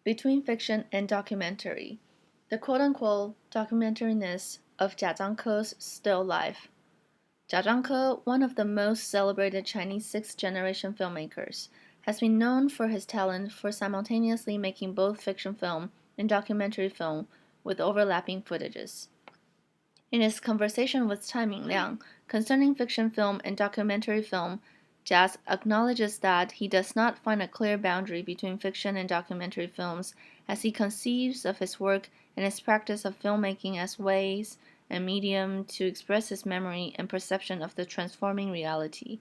Between fiction and documentary, the quote-unquote documentary-ness of Jia Zhangke's still life. Jia Zhangke, one of the most celebrated Chinese sixth-generation filmmakers, has been known for his talent for simultaneously making both fiction film and documentary film with overlapping footages. In his conversation with Cai Mingliang concerning fiction film and documentary film, Jia acknowledges that he does not find a clear boundary between fiction and documentary films as he conceives of his work and his practice of filmmaking as ways and medium to express his memory and perception of the transforming reality.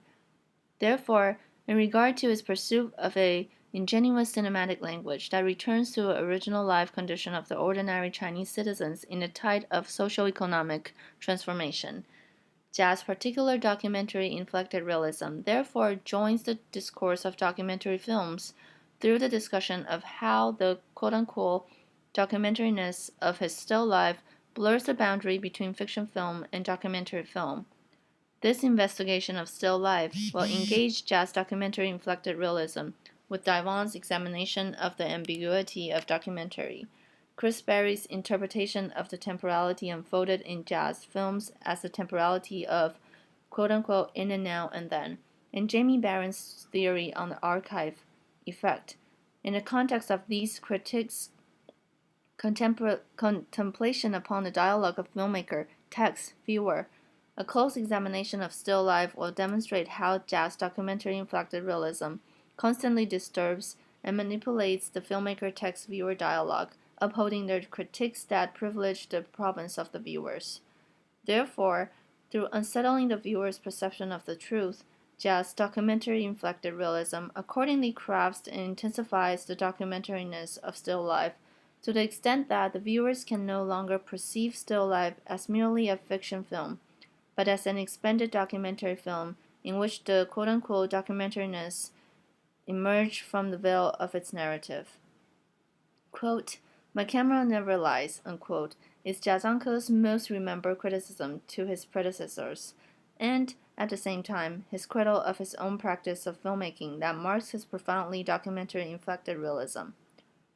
Therefore, in regard to his pursuit of a ingenuous cinematic language that returns to the original life condition of the ordinary Chinese citizens in the tide of socio-economic transformation, Jia's particular documentary-inflected realism therefore joins the discourse of documentary films through the discussion of how the quote-unquote documentary-ness of his still life blurs the boundary between fiction film and documentary film. This investigation of still life will engage Jia's documentary-inflected realism with Dai Vaughan's examination of the ambiguity of documentary, Chris Berry's interpretation of the temporality unfolded in Jia's films as the temporality of quote-unquote in and now and then, and Jaimie Baron's theory on the archive effect. In the context of these critiques, contemplation upon the dialogue of filmmaker-text-viewer, a close examination of still life will demonstrate how Jia's documentary-inflected realism constantly disturbs and manipulates the filmmaker-text-viewer dialogue, upholding their critiques that privilege the province of the viewers. Therefore, through unsettling the viewer's perception of the truth, Jia's documentary-inflected realism accordingly crafts and intensifies the documentary-ness of still life to the extent that the viewers can no longer perceive still life as merely a fiction film, but as an expanded documentary film in which the quote-unquote documentary-ness emerged from the veil of its narrative. Quote, "My camera never lies," unquote, is Jia Zhangke's most remembered criticism to his predecessors, and, at the same time, his credo of his own practice of filmmaking that marks his profoundly documentary-inflected realism.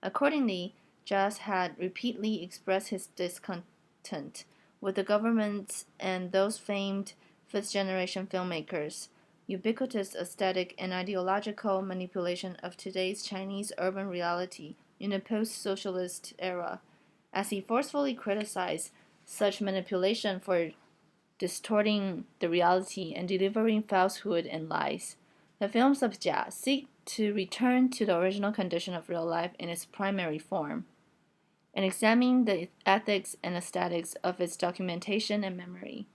Accordingly, Jia had repeatedly expressed his discontent with the government and those famed fifth-generation filmmakers' ubiquitous aesthetic and ideological manipulation of today's Chinese urban reality in the post-socialist era, as he forcefully criticized such manipulation for distorting the reality and delivering falsehood and lies. The films of Jia seek to return to the original condition of real life in its primary form, and examine the ethics and aesthetics of its documentation and memory.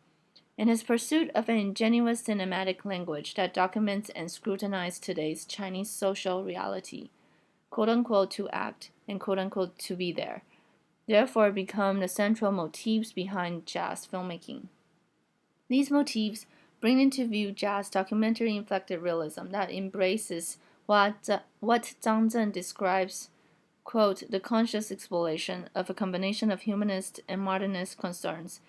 In his pursuit of an ingenuous cinematic language that documents and scrutinizes today's Chinese social reality, quote-unquote to act and quote-unquote to be there, therefore become the central motifs behind Jia's filmmaking. These motifs bring into view Jia's documentary-inflected realism that embraces what Zhang Zhen describes, quote, the conscious exploration of a combination of humanist and modernist concerns,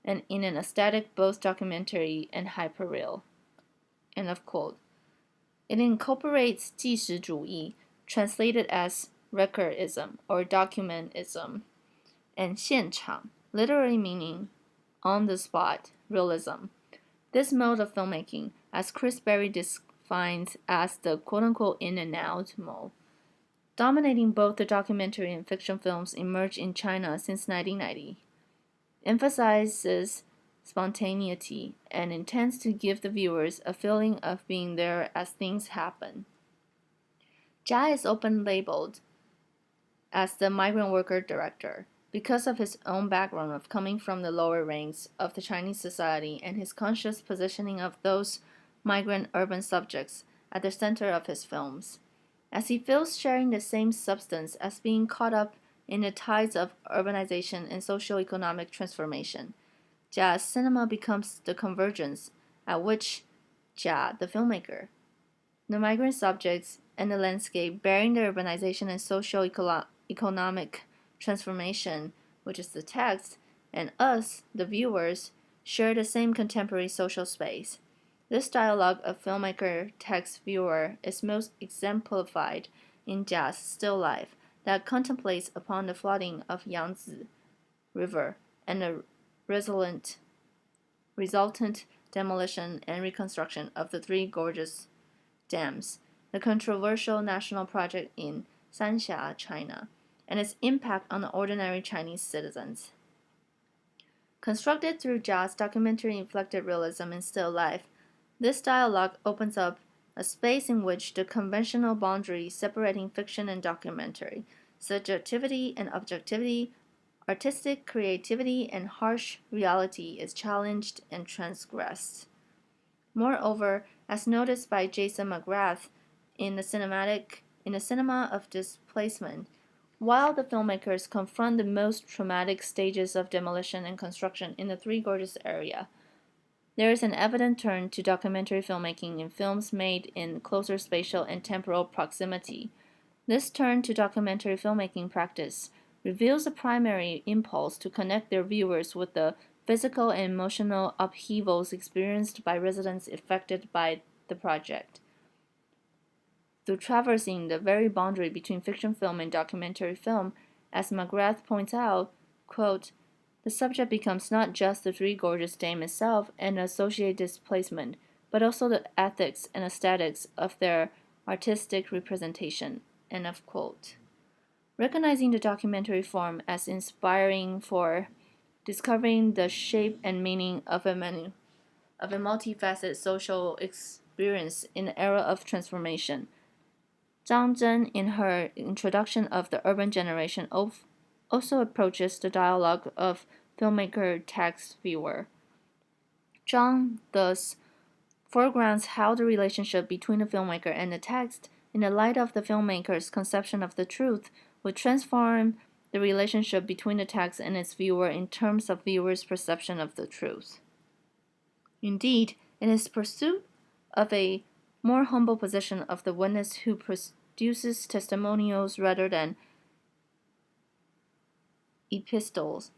and in an aesthetic both documentary and hyperreal, end of quote. It incorporates 纪实主义, translated as recordism or documentism, and 现场, literally meaning on the spot realism. This mode of filmmaking, as Chris Berry defines as the quote-unquote in and out mode, dominating both the documentary and fiction films emerged in China since 1990, emphasizes spontaneity and intends to give the viewers a feeling of being there as things happen. Jia is often labeled as the migrant worker director because of his own background of coming from the lower ranks of the Chinese society and his conscious positioning of those migrant urban subjects at the center of his films, as he feels sharing the same substance as being caught up in the tides of urbanization and socio-economic transformation. Jia's cinema becomes the convergence at which Jia, the filmmaker, the migrant subjects, and the landscape bearing the urbanization and socio-economic transformation, which is the text, and us, the viewers, share the same contemporary social space. This dialogue of filmmaker-text-viewer is most exemplified in Jia's still life, that contemplates upon the flooding of Yangtze River and the resultant demolition and reconstruction of the Three Gorges Dams, the controversial national project in Sanxia, China, and its impact on the ordinary Chinese citizens. Constructed through Jia's documentary-inflected realism in still life, this dialogue opens up a space in which the conventional boundary separating fiction and documentary, subjectivity and objectivity, artistic creativity and harsh reality is challenged and transgressed. Moreover, as noticed by Jason McGrath in the cinema of displacement, while the filmmakers confront the most traumatic stages of demolition and construction in the Three Gorges area, there is an evident turn to documentary filmmaking in films made in closer spatial and temporal proximity. This turn to documentary filmmaking practice reveals a primary impulse to connect their viewers with the physical and emotional upheavals experienced by residents affected by the project. Through traversing the very boundary between fiction film and documentary film, as McGrath points out, quote, the subject becomes not just the Three Gorges Dam itself and associated displacement, but also the ethics and aesthetics of their artistic representation, end of quote. Recognizing the documentary form as inspiring for discovering the shape and meaning of a multifaceted social experience in the era of transformation, Zhang Zhen, in her introduction of the urban generation, also approaches the dialogue of filmmaker-text-viewer. Zhang thus foregrounds how the relationship between the filmmaker and the text, in the light of the filmmaker's conception of the truth, would transform the relationship between the text and its viewer in terms of viewer's perception of the truth. Indeed, in his pursuit of a more humble position of the witness who produces testimonials rather than epistles,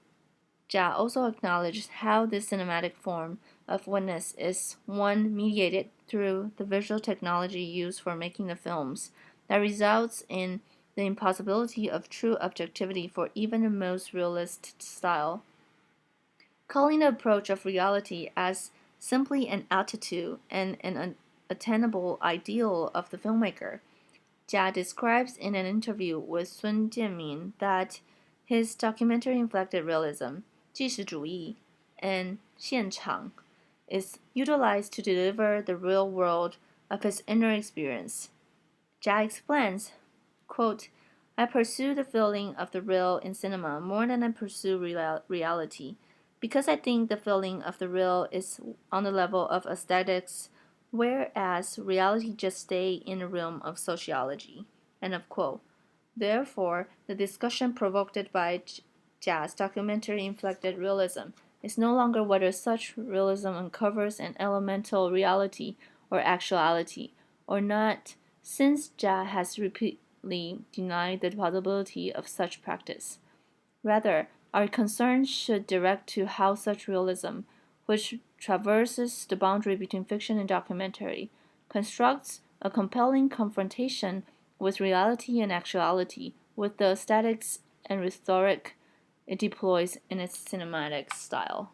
Jia also acknowledges how this cinematic form of witness is one mediated through the visual technology used for making the films that results in the impossibility of true objectivity for even the most realist style. Calling the approach of reality as simply an attitude and an attainable ideal of the filmmaker, Jia describes in an interview with Sun Jianmin that his documentary-inflected realism, 纪实主义, and 现场 is utilized to deliver the real world of his inner experience. Jia explains, quote, I pursue the feeling of the real in cinema more than I pursue reality, because I think the feeling of the real is on the level of aesthetics, whereas reality just stays in the realm of sociology. End of quote. Therefore, the discussion provoked by Jia's documentary-inflected realism is no longer whether such realism uncovers an elemental reality or actuality or not, since Jia has repeatedly denied the possibility of such practice. Rather, our concern should direct to how such realism, which traverses the boundary between fiction and documentary, constructs a compelling confrontation with reality and actuality, with the aesthetics and rhetoric it deploys in its cinematic style.